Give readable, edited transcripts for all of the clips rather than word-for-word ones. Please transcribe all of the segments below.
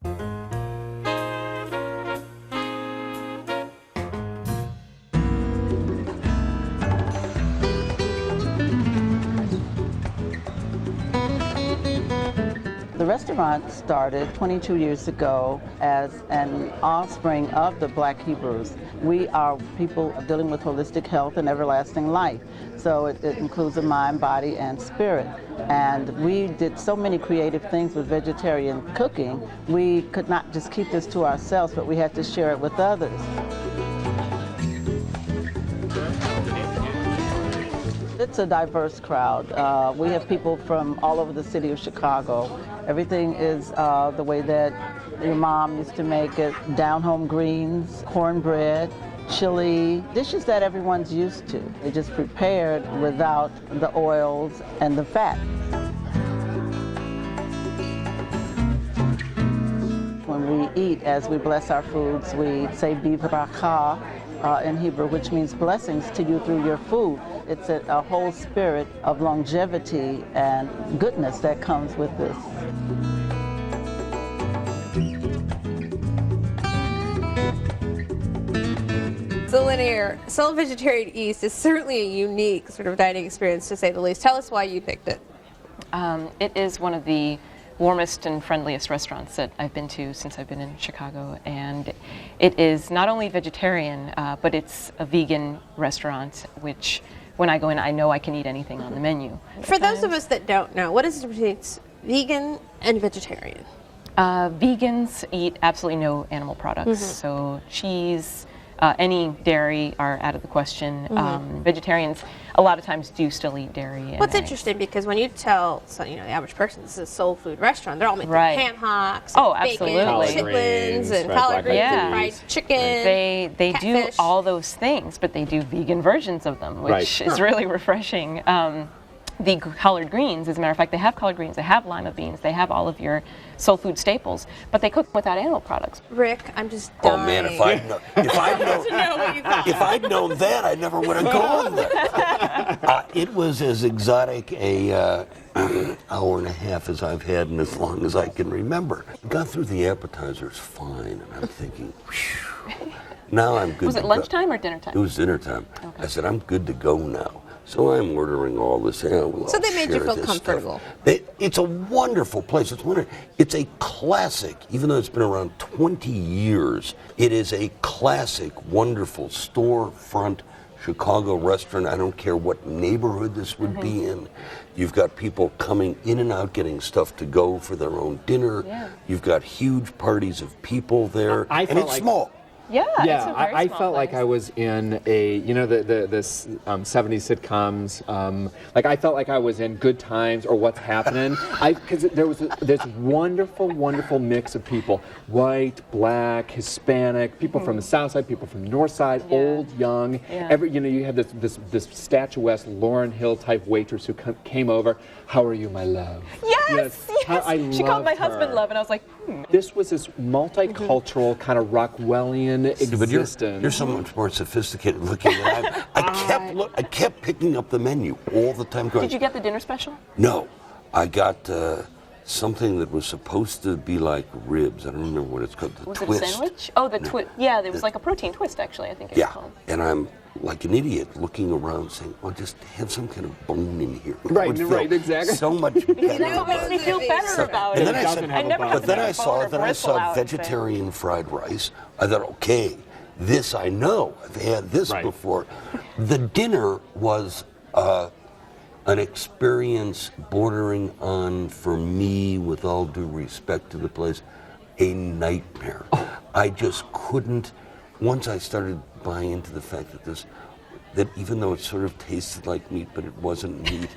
The restaurant started 22 years ago as an offspring of the Black Hebrews. We are people dealing with holistic health and everlasting life. So it includes the mind, body, and spirit. And we did so many creative things with vegetarian cooking. We could not just keep this to ourselves, but we had to share it with others. It's a diverse crowd. We have people from all over the city of Chicago. Everything is the way that your mom used to make it. Down-home greens, cornbread, chili, dishes that everyone's used to. They're just prepared without the oils and the fat. When we eat, as we bless our foods, we say bivraka in Hebrew, which means blessings to you through your food. It's a whole spirit of longevity and goodness that comes with this. So Linear, Soul Vegetarian East is certainly a unique sort of dining experience, to say the least. Tell us why you picked it. It is one of the warmest and friendliest restaurants that I've been to since I've been in Chicago, and it is not only vegetarian, but it's a vegan restaurant, which when I go in, I know I can eat anything on the menu. For those of us that don't know, what is the difference between vegan and vegetarian? Vegans eat absolutely no animal products, so cheese, any dairy are out of the question. Vegetarians a lot of times do still eat dairy. Well, it's interesting because when you tell the average person this is a soul food restaurant, they're all making ham hocks, bacon, chitlins, and collard greens, and fried chicken. They do all those things, but they do vegan versions of them, which is really refreshing. The collard greens, as a matter of fact, they have collard greens, they have lima beans, they have all of your soul food staples, but they cook without animal products. Rick, I'm just dying. Oh man, if I'd known that, I never would have gone there. It was as exotic a hour and a half as I've had and as long as I can remember. Got through the appetizers fine, and I'm thinking, whew, now I'm good. Was it lunchtime or dinner time? It was dinner time. Okay. I said, I'm good to go now. So I'm ordering all this. So they made you feel comfortable. It's a wonderful place. It's a classic, even though it's been around 20 years. It is a classic, wonderful storefront Chicago restaurant. I don't care what neighborhood this would be in. You've got people coming in and out, getting stuff to go for their own dinner. Yeah. You've got huge parties of people there, and it's small. Yeah, I felt like I was in a, the 70s sitcoms. Like I felt like I was in Good Times or What's Happening. Because there was this wonderful, wonderful mix of people: white, black, Hispanic, people from the South Side, people from the North Side, old, young. Yeah. You had this statuesque Lauryn Hill type waitress who came over. How are you, my love? Yes. She called my husband love, and I was like, This was this multicultural kind of Rockwellian existence. But you're so much more sophisticated looking than I kept picking up the menu all the time. Did you get the dinner special? No, I got something that was supposed to be like ribs. I don't remember what it's called. Was it a sandwich? Oh, the twist. Yeah, there was like a protein twist, actually, I think it was called. And I'm like an idiot looking around saying, "Oh, just have some kind of bone in here." Right, exactly. So much better. That's what makes me feel better about it. Then I saw vegetarian fried rice. I thought, okay, this I know. I've had this before. The dinner was an experience bordering on, for me, with all due respect to the place, a nightmare. I just couldn't. Once I started buying into the fact that even though it sort of tasted like meat, but it wasn't meat,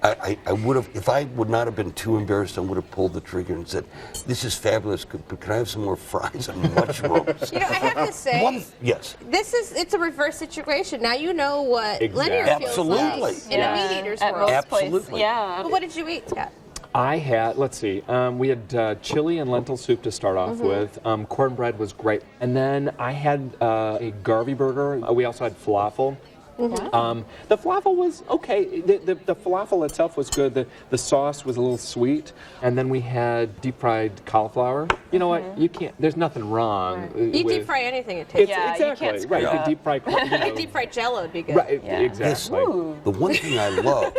I would have, if I would not have been too embarrassed, I would have pulled the trigger and said, "This is fabulous, but can I have some more fries and mushrooms?" I have to say, yes, it's a reverse situation. Now you know what Linear feels like in a meat eater's world. Absolutely. Yeah. But what did you eat, Scott? I had, let's see, we had chili and lentil soup to start off with. Cornbread was great. And then I had a Garvey burger. We also had falafel. The falafel was okay. The falafel itself was good. The sauce was a little sweet, and then we had deep fried cauliflower. You know what? You can't. There's nothing wrong. You deep fry anything, it tastes. Exactly right. The deep fried. Deep fried Jello would be good. Right. Exactly. The one thing I love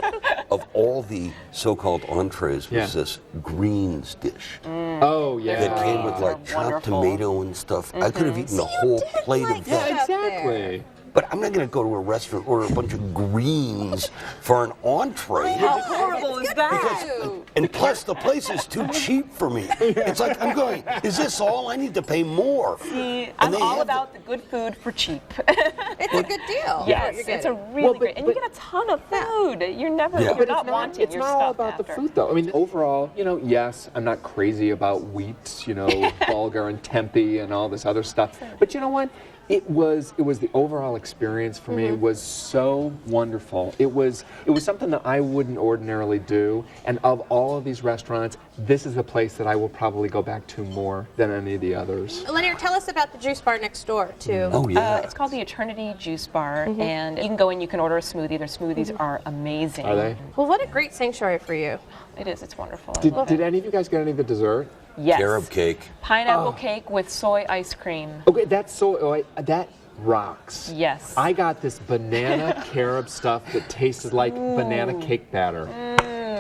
of all the so-called entrees was this greens dish. Oh yeah. That came with like chopped tomato and stuff. I could have eaten a whole plate of that. Yeah, exactly. But I'm not going to go to a restaurant order a bunch of greens for an entree. How horrible is that? And plus, the place is too cheap for me. It's like I'm going, is this all? I need to pay more. See, I'm all about the good food for cheap. It's a good deal. Yes, it's a really great, and you get a ton of food. You're never, you're not wanting It's your not all stuff about after. the food, though. I mean, overall, yes, I'm not crazy about wheat, bulgur and tempeh and all this other stuff. But you know what? It was the overall experience for me was so wonderful. It was something that I wouldn't ordinarily do. And of all of these restaurants, this is the place that I will probably go back to more than any of the others. Linear, tell us about the juice bar next door too. Oh yeah. It's called the Eternity Juice Bar, and you can go in, you can order a smoothie. Their smoothies are amazing. Are they? Well, what a great sanctuary for you. It is. It's wonderful. I Did love it. any of you guys get any of the dessert? Yes. Carob cake. Pineapple cake with soy ice cream. Okay, that rocks. Yes. I got this banana carob stuff that tasted like banana cake batter.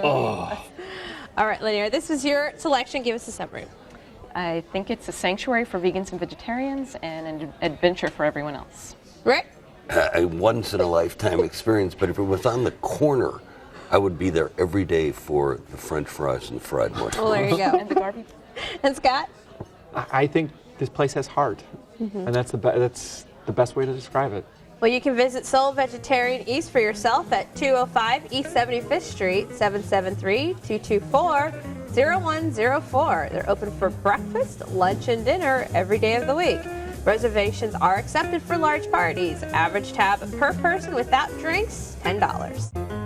Oh. All right, Linear, this is your selection. Give us a summary. I think it's a sanctuary for vegans and vegetarians and an adventure for everyone else. Rick? A once-in-a-lifetime experience, but if it was on the corner, I would be there every day for the French fries and fried mushrooms. Well, there you go. And the garbage. And Scott? I think this place has heart, and that's the best way to describe it. Well, you can visit Soul Vegetarian East for yourself at 205 East 75th Street, 773-224-0104. They're open for breakfast, lunch, and dinner every day of the week. Reservations are accepted for large parties. Average tab per person without drinks, $10.